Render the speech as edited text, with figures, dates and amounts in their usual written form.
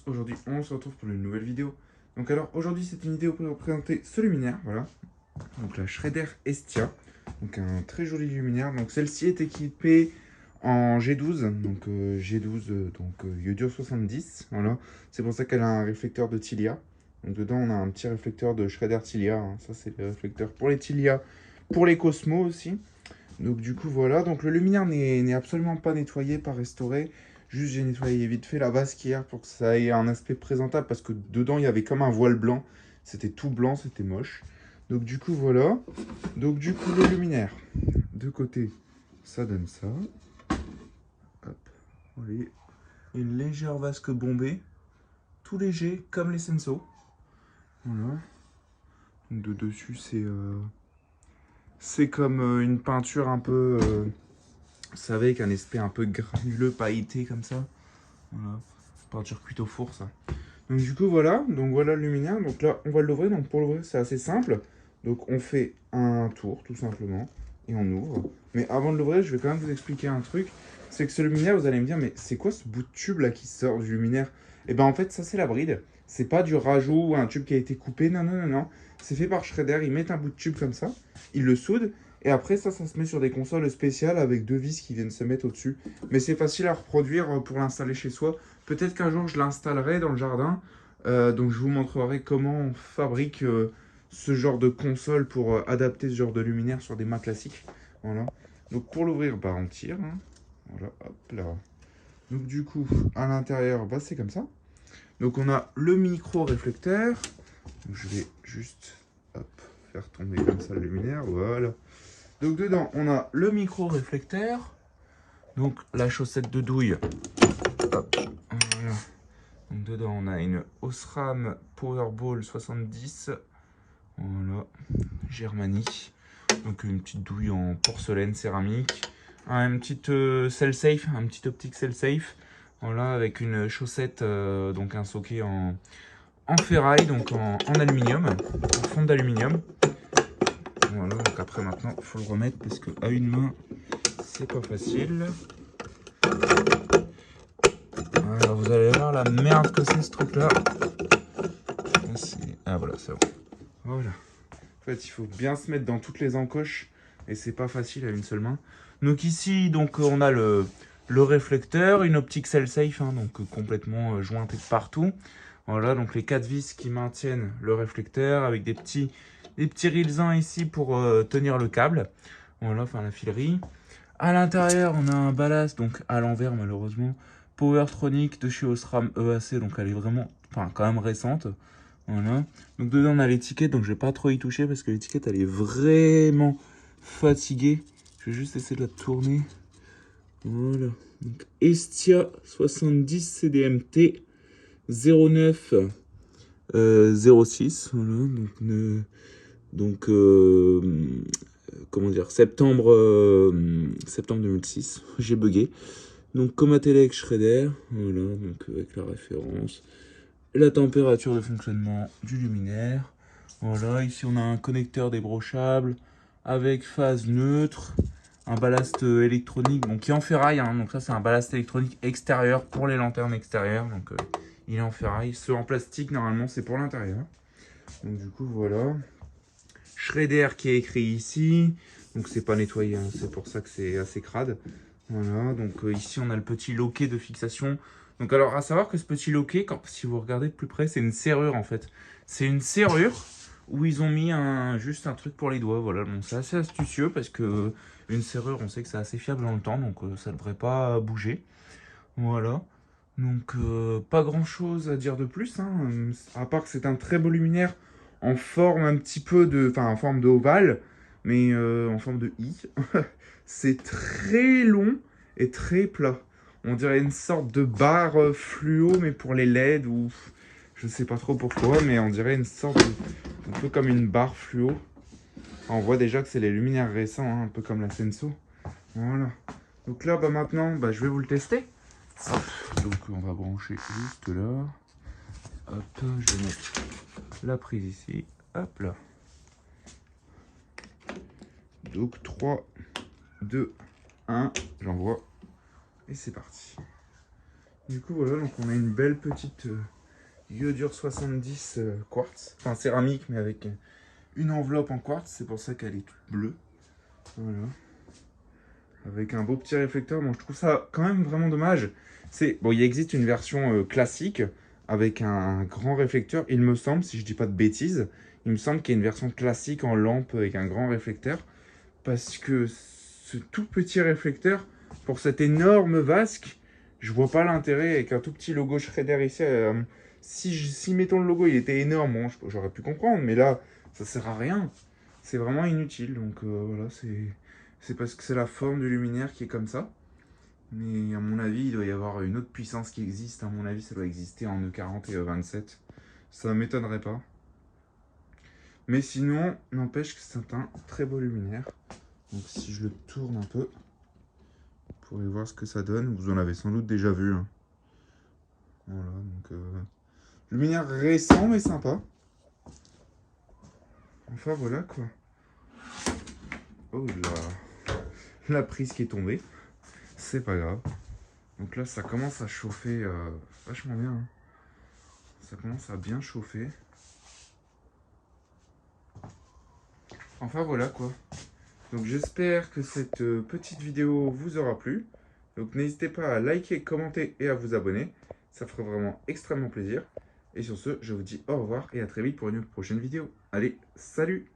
tous, aujourd'hui on se retrouve pour une nouvelle vidéo. Donc alors aujourd'hui c'est une vidéo pour présenter ce luminaire, voilà. Donc la Schrader Estia, donc un très joli luminaire. Donc celle-ci est équipée en G12, donc Iodur 70, voilà. C'est pour ça qu'elle a un réflecteur de Tilia. Donc dedans on a un petit réflecteur de Schrader Tilia, hein. Ça c'est le réflecteur pour les Tilia, pour les Cosmo aussi. Donc du coup voilà, donc le luminaire n'est absolument pas nettoyé, pas restauré. Juste j'ai nettoyé vite fait la base qu'hier pour que ça ait un aspect présentable parce que dedans il y avait comme un voile blanc. C'était tout blanc, c'était moche. Donc du coup voilà. Donc du coup le luminaire. De côté, ça donne ça. Hop. Voyez. Une légère vasque bombée. Tout léger comme les Senso. Voilà. Donc de dessus c'est comme une peinture un peu... vous savez, avec un aspect un peu granuleux, pailleté comme ça. Voilà. Peinture cuite au four, ça. Donc du coup, voilà. Donc voilà le luminaire. Donc là, on va l'ouvrir. Donc pour l'ouvrir, c'est assez simple. Donc on fait un tour, tout simplement. Et on ouvre. Mais avant de l'ouvrir, je vais quand même vous expliquer un truc. C'est que ce luminaire, vous allez me dire, mais c'est quoi ce bout de tube là qui sort du luminaire? Et ben en fait, ça c'est la bride. C'est pas du rajout ou un tube qui a été coupé. Non, non, non, non. C'est fait par Schrader. Ils mettent un bout de tube comme ça. Ils le soudent. Et après, ça se met sur des consoles spéciales avec deux vis qui viennent se mettre au-dessus. Mais c'est facile à reproduire pour l'installer chez soi. Peut-être qu'un jour, je l'installerai dans le jardin. Donc, je vous montrerai comment on fabrique ce genre de console pour adapter ce genre de luminaire sur des mâts classiques. Voilà. Donc, pour l'ouvrir, bah, on tire, hein. Voilà, hop là. Donc, du coup, à l'intérieur, bah, c'est comme ça. Donc, on a le micro-réflecteur. Donc, je vais juste hop, faire tomber comme ça le luminaire. Voilà. Donc dedans, on a le micro-réflecteur, donc la chaussette de douille. Hop, voilà. Donc dedans, on a une Osram Powerball 70. Voilà, Germanie. Donc une petite douille en porcelaine céramique. Une petite cell safe, un petit optique cell safe. Voilà, avec une chaussette, donc un socket en ferraille, donc en aluminium, en fond d'aluminium. Voilà, donc après maintenant, il faut le remettre parce qu'à une main, c'est pas facile. Voilà, vous allez voir la merde que c'est ce truc là. Ah voilà, c'est bon. Voilà. En fait, il faut bien se mettre dans toutes les encoches et c'est pas facile à une seule main. Donc ici, donc on a le réflecteur, une optique cell safe, hein, donc complètement jointée de partout. Voilà, donc les 4 vis qui maintiennent le réflecteur avec des petits rilsins ici pour tenir le câble. Voilà, enfin la filerie. À l'intérieur, on a un ballast, donc à l'envers malheureusement. Powertronic de chez Osram EAC, donc elle est vraiment, enfin quand même récente. Voilà. Donc dedans on a l'étiquette, donc je vais pas trop y toucher parce que l'étiquette elle est vraiment fatiguée. Je vais juste essayer de la tourner. Voilà. Donc Estia 70 CDMT 09 06. Voilà. Donc comment dire, septembre 2006. J'ai bugué. Donc Comatellec Schrader. Voilà. Donc avec la référence. La température de fonctionnement du luminaire. Voilà, ici on a un connecteur débrochable avec phase neutre, un ballast électronique donc qui est en ferraille, hein, donc ça c'est un ballast électronique extérieur pour les lanternes extérieures, donc il est en ferraille. Ceux en plastique normalement c'est pour l'intérieur. Donc du coup voilà. Schrader qui est écrit ici, donc c'est pas nettoyé, hein, c'est pour ça que c'est assez crade. Voilà, donc ici on a le petit loquet de fixation. Donc alors à savoir que ce petit loquet, si vous regardez de plus près, c'est une serrure en fait. C'est une serrure où ils ont mis juste un truc pour les doigts. Voilà, bon, c'est assez astucieux parce que une serrure, on sait que c'est assez fiable dans le temps, donc ça ne devrait pas bouger. Voilà. Donc pas grand chose à dire de plus, hein, à part que c'est un très beau luminaire en forme un petit peu de, enfin en forme de ovale, mais en forme de I. C'est très long et très plat. On dirait une sorte de barre fluo, mais pour les LED ou je sais pas trop pourquoi, mais on dirait une sorte de, un peu comme une barre fluo. On voit déjà que c'est les luminaires récents, hein, un peu comme la Senso. Voilà. Donc là, bah maintenant, bah, je vais vous le tester. Hop. Donc on va brancher juste là. Hop, je vais mettre la prise ici. Hop là. Donc 3, 2, 1, j'envoie. Et c'est parti. Du coup, voilà, donc on a une belle petite Iodure 70 quartz. Enfin, céramique, mais avec une enveloppe en quartz. C'est pour ça qu'elle est toute bleue. Voilà. Avec un beau petit réflecteur. Bon, je trouve ça quand même vraiment dommage. Bon, il existe une version classique avec un grand réflecteur. Il me semble, si je dis pas de bêtises, il me semble qu'il y a une version classique en lampe avec un grand réflecteur. Parce que ce tout petit réflecteur, pour cette énorme vasque, je vois pas l'intérêt avec un tout petit logo Shredder ici. Si mettons le logo, il était énorme, bon, j'aurais pu comprendre, mais là, ça sert à rien. C'est vraiment inutile. Donc voilà, c'est parce que c'est la forme du luminaire qui est comme ça. Mais à mon avis, il doit y avoir une autre puissance qui existe. À mon avis, ça doit exister en E40 et E27. Ça m'étonnerait pas. Mais sinon, n'empêche que c'est un très beau luminaire. Donc si je le tourne un peu, vous pourrez voir ce que ça donne. Vous en avez sans doute déjà vu. Hein. Voilà, donc luminaire récent mais sympa. Enfin voilà quoi. Oh là, la prise qui est tombée. C'est pas grave. Donc là ça commence à chauffer vachement bien. Hein. Ça commence à bien chauffer. Enfin voilà quoi. Donc j'espère que cette petite vidéo vous aura plu. Donc n'hésitez pas à liker, commenter et à vous abonner. Ça ferait vraiment extrêmement plaisir. Et sur ce, je vous dis au revoir et à très vite pour une prochaine vidéo. Allez, salut!